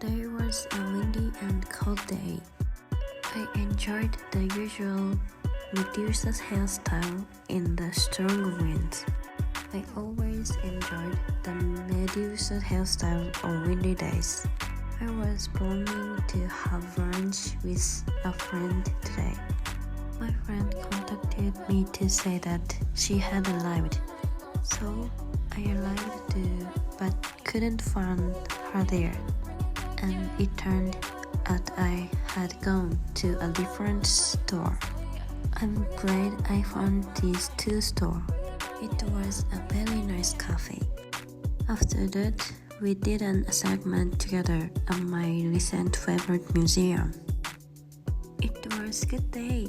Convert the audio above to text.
Today was a windy and cold day. I enjoyed the usual Medusa hairstyle in the strong winds. I always enjoyed the Medusa hairstyle on windy days. I was planning to have lunch with a friend today. My friend contacted me to say that she had arrived. So I arrived too, but couldn't find her there. And it turned out I had gone to a different store. I'm glad I found these two stores. It was a very nice cafe. After that, we did an assignment together at my recent favorite museum. It was a good day.